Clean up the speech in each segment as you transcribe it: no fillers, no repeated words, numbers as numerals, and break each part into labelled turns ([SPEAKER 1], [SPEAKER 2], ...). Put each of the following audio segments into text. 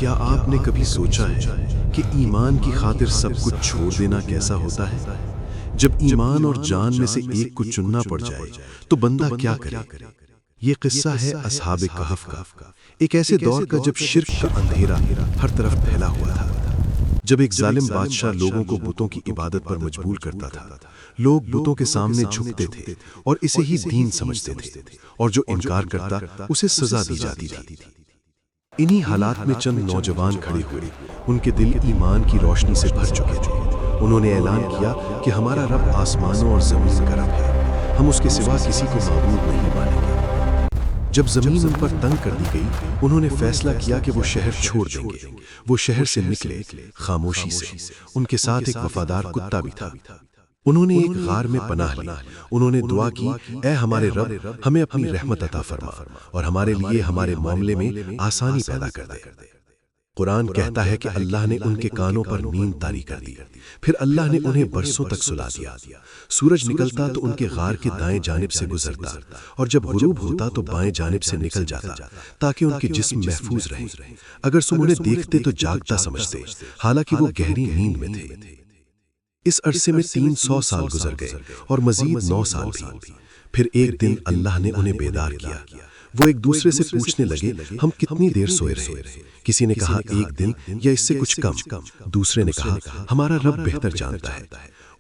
[SPEAKER 1] کیا آپ نے کبھی سوچا ہے کہ ایمان کی خاطر سب کچھ چھوڑ دینا کیسا ہوتا ہے؟ جب ایمان اور جان میں سے ایک کو چننا پڑ جائے تو بندہ کیا کرے؟ یہ قصہ ہے اصحاب کہف کا، ایک ایسے دور کا جب شرک کا اندھیرا ہر طرف پھیلا ہوا تھا، جب ایک ظالم بادشاہ لوگوں کو بتوں کی عبادت پر مجبور کرتا تھا۔ لوگ بتوں کے سامنے جھکتے تھے اور اسے ہی دین سمجھتے تھے، اور جو انکار کرتا اسے سزا دی جاتی تھی۔ انہی حالات میں چند نوجوان کھڑے ہوئے، ان کے دل ایمان کی روشنی سے بھر چکے تھے۔ انہوں نے اعلان کیا کہ ہمارا رب آسمانوں اور زمین کا رب ہے، ہم اس کے سوا کسی کو معبود نہیں مانیں گے۔ جب زمین ان پر تنگ کر دی گئی، انہوں نے فیصلہ کیا کہ وہ شہر چھوڑ دیں گے۔ وہ شہر سے نکلے خاموشی سے، ان کے ساتھ ایک وفادار کتا بھی تھا۔ انہوں نے ایک غار میں پناہ لی، انہوں نے دعا کی، اے ہمارے رب، ہمیں اپنی رحمت عطا فرما اور ہمارے لیے ہمارے معاملے میں آسانی پیدا کر دے۔ قرآن کہتا ہے کہ اللہ نے ان کے کانوں پر نیند طاری کر دی، پھر اللہ نے انہیں برسوں تک سلا دیا۔ سورج نکلتا تو ان کے غار کے دائیں جانب سے گزرتا، اور جب غروب ہوتا تو بائیں جانب سے نکل جاتا، تاکہ ان کے جسم محفوظ رہیں۔ اگر تم انہیں دیکھتے تو جاگتا سمجھتے، حالانکہ وہ گہری نیند میں تھے۔ اس عرصے میں 300 سال گزر گئے اور مزید 9 سال بھی۔ پھر ایک دن اللہ نے انہیں بیدار کیا۔ وہ ایک دوسرے سے پوچھنے لگے، ہم کتنی دیر سوئے رہے؟ کسی نے کہا 1 دن یا اس سے کچھ کم، دوسرے نے کہا ہمارا رب بہتر جانتا ہے۔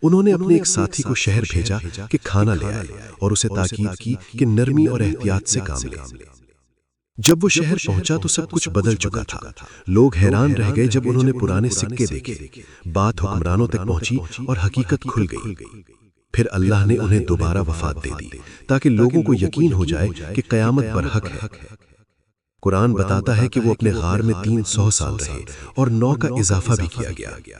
[SPEAKER 1] انہوں نے اپنے ایک ساتھی کو شہر بھیجا کہ کھانا لے آئے، اور اسے تاکید کی کہ نرمی اور احتیاط سے کام لے۔ جب وہ شہر پہنچا تو سب کچھ بدل چکا تھا۔ لوگ حیران رہ گئے جب انہوں نے پرانے سکے دیکھے۔ بات حکمرانوں تک پہنچی اور حقیقت کھل گئی۔ پھر اللہ نے انہیں دوبارہ وفات دے دی تاکہ لوگوں کو یقین ہو جائے کہ قیامت برحق ہے۔ قرآن بتاتا ہے کہ وہ اپنے غار میں 300 سال رہے اور 9 کا اضافہ بھی کیا گیا،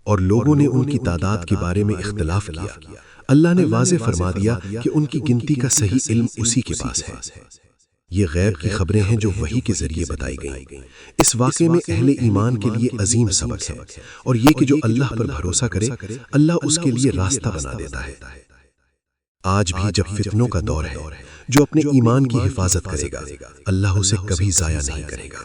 [SPEAKER 1] اور لوگوں نے ان کی تعداد کے بارے میں اختلاف کیا۔ اللہ نے واضح فرما دیا کہ ان کی گنتی کا صحیح علم اسی کے پاس ہے۔ یہ غیب کی خبریں ہیں جو وحی کے ذریعے بتائی گئیں۔ اس واقعے میں اہل ایمان کے لیے عظیم سبق ہے، اور یہ کہ جو اللہ پر بھروسہ کرے، اللہ اس کے لیے راستہ بنا دیتا ہے۔ آج بھی جب فتنوں کا دور ہے، جو اپنے ایمان کی حفاظت کرے گا، اللہ اسے کبھی ضائع نہیں کرے گا۔